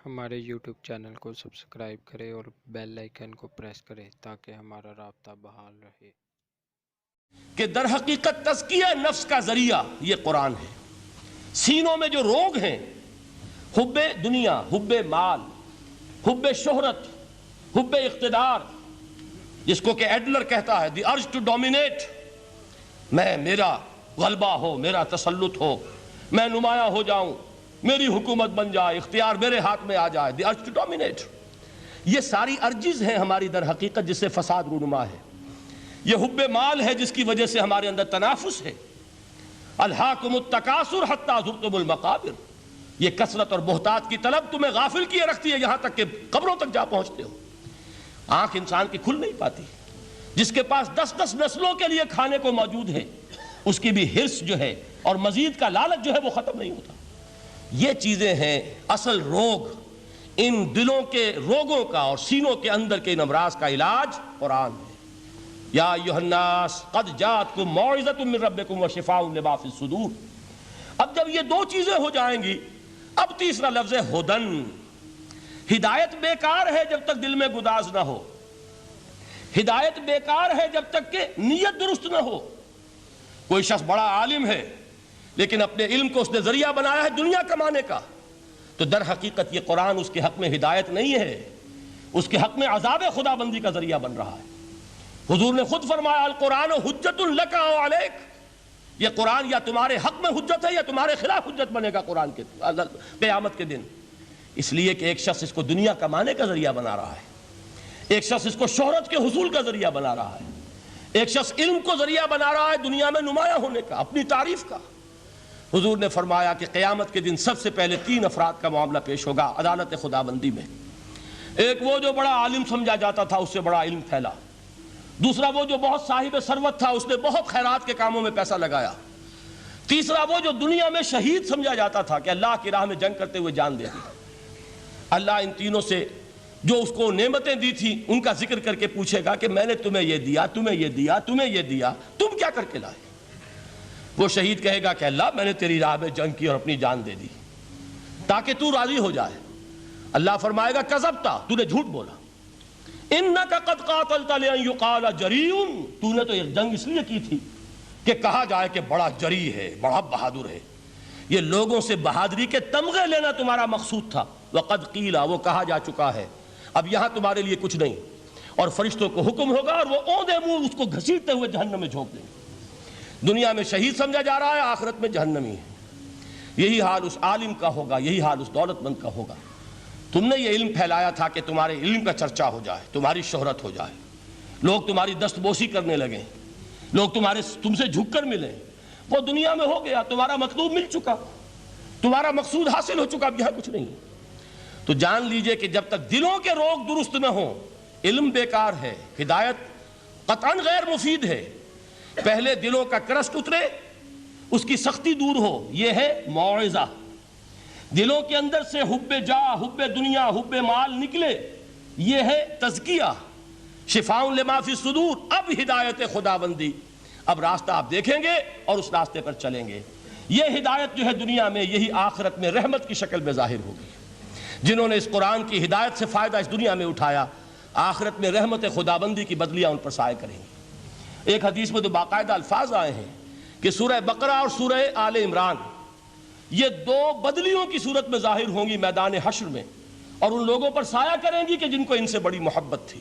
ہمارے YouTube channel کو subscribe کریں اور بیل آئیکن کو پریس کریں تاکہ ہمارا رابطہ بحال رہے۔ کہ در حقیقت تزکیہ نفس کا ذریعہ یہ قرآن ہے۔ سینوں میں جو روگ ہیں، حب دنیا، حب مال، حب شہرت، حب اقتدار، جس کو کہ ایڈلر کہتا ہے دی ارج ٹو ڈومینیٹ، میرا غلبہ ہو، میرا تسلط ہو، میں نمایاں ہو جاؤں، میری حکومت بن جائے، اختیار میرے ہاتھ میں آ جائے، دی ارج ٹو ڈومینیٹ، یہ ساری ارجز ہیں ہماری در حقیقت جس سے فساد رونما ہے۔ یہ حب مال ہے جس کی وجہ سے ہمارے اندر تنافس ہے۔ الہاکم التکاثر حتی زرتم المقابر، یہ کثرت اور بہتات کی طلب تمہیں غافل کیے رکھتی ہے یہاں تک کہ قبروں تک جا پہنچتے ہو۔ آنکھ انسان کی کھل نہیں پاتی، جس کے پاس 10 نسلوں کے لیے کھانے کو موجود ہے، اس کی بھی حرص جو ہے اور مزید کا لالچ جو ہے وہ ختم نہیں ہوتا۔ یہ چیزیں ہیں اصل روگ، ان دلوں کے روگوں کا اور سینوں کے اندر کے ان امراض کا علاج قرآن ہے۔ یا ایھا الناس قد جاءتکم موعظۃ من ربکم وشفاء لما فی الصدور۔ اب جب یہ دو چیزیں ہو جائیں گی، اب تیسرا لفظ ہے ہدن۔ ہدایت بیکار ہے جب تک دل میں گداز نہ ہو، ہدایت بیکار ہے جب تک کہ نیت درست نہ ہو۔ کوئی شخص بڑا عالم ہے لیکن اپنے علم کو اس نے ذریعہ بنایا ہے دنیا کمانے کا، تو در حقیقت یہ قرآن اس کے حق میں ہدایت نہیں ہے، اس کے حق میں عذاب خدا بندی کا ذریعہ بن رہا ہے۔ حضور نے خود فرمایا القرآن حجت لک او علیک، یہ قرآن یا تمہارے حق میں حجت ہے یا تمہارے خلاف حجت بنے گا قرآن کے قیامت کے دن۔ اس لیے کہ ایک شخص اس کو دنیا کمانے کا ذریعہ بنا رہا ہے، ایک شخص اس کو شہرت کے حصول کا ذریعہ بنا رہا ہے، ایک شخص علم کو ذریعہ بنا رہا ہے دنیا میں نمایاں ہونے کا، اپنی تعریف کا۔ حضور نے فرمایا کہ قیامت کے دن سب سے پہلے 3 افراد کا معاملہ پیش ہوگا عدالت خدا بندی میں۔ ایک وہ جو بڑا عالم سمجھا جاتا تھا، اس سے بڑا علم پھیلا۔ دوسرا وہ جو بہت صاحب ثروت تھا، اس نے بہت خیرات کے کاموں میں پیسہ لگایا۔ تیسرا وہ جو دنیا میں شہید سمجھا جاتا تھا کہ اللہ کی راہ میں جنگ کرتے ہوئے جان دے دی۔ اللہ ان تینوں سے جو اس کو نعمتیں دی تھی ان کا ذکر کر کے پوچھے گا کہ میں نے تمہیں یہ دیا، تمہیں یہ دیا، تمہیں یہ دیا، تم کیا کر کے لائے؟ وہ شہید کہے گا کہ اللہ میں نے تیری راہ میں جنگ کی اور اپنی جان دے دی تاکہ تو راضی ہو جائے۔ اللہ فرمائے گا کذبتا، تو نے جھوٹ بولا، انک قد قاتلت لان یقال جریء، تو نے تو یہ جنگ اس لیے کی تھی کہ کہا جائے کہ بڑا جری ہے، بڑا بہادر ہے۔ یہ لوگوں سے بہادری کے تمغے لینا تمہارا مقصود تھا۔ وقد قیل، وہ کہا جا چکا ہے، اب یہاں تمہارے لیے کچھ نہیں۔ اور فرشتوں کو حکم ہوگا اور وہ اوندے منہ اس کو گھسیٹتے ہوئے جہنم میں جھونک دیں گے۔ دنیا میں شہید سمجھا جا رہا ہے، آخرت میں جہنمی ہے۔ یہی حال اس عالم کا ہوگا، یہی حال اس دولت مند کا ہوگا۔ تم نے یہ علم پھیلایا تھا کہ تمہارے علم کا چرچا ہو جائے، تمہاری شہرت ہو جائے، لوگ تمہاری دستبوسی کرنے لگیں، لوگ تم سے جھک کر ملیں۔ وہ دنیا میں ہو گیا، تمہارا مطلوب مل چکا، تمہارا مقصود حاصل ہو چکا، اب یہاں کچھ نہیں۔ تو جان لیجئے کہ جب تک دلوں کے روگ درست نہ ہوں، علم بیکار ہے، ہدایت قطعاً غیر مفید ہے۔ پہلے دلوں کا کرسٹ اترے، اس کی سختی دور ہو، یہ ہے موعظہ۔ دلوں کے اندر سے حب جاہ، حب دنیا، حب مال نکلے، یہ ہے تزکیہ، شفاء لما فی الصدور۔ اب ہدایت خداوندی، اب راستہ آپ دیکھیں گے اور اس راستے پر چلیں گے۔ یہ ہدایت جو ہے دنیا میں، یہی آخرت میں رحمت کی شکل میں ظاہر ہوگی۔ جنہوں نے اس قرآن کی ہدایت سے فائدہ اس دنیا میں اٹھایا، آخرت میں رحمت خداوندی کی بدلیاں ان پر سایہ کریں گی۔ ایک حدیث میں تو باقاعدہ الفاظ آئے ہیں کہ سورہ بقرہ اور سورہ آل عمران یہ 2 بدلیوں کی صورت میں ظاہر ہوں گی میدان حشر میں، اور ان لوگوں پر سایہ کریں گی کہ جن کو ان سے بڑی محبت تھی۔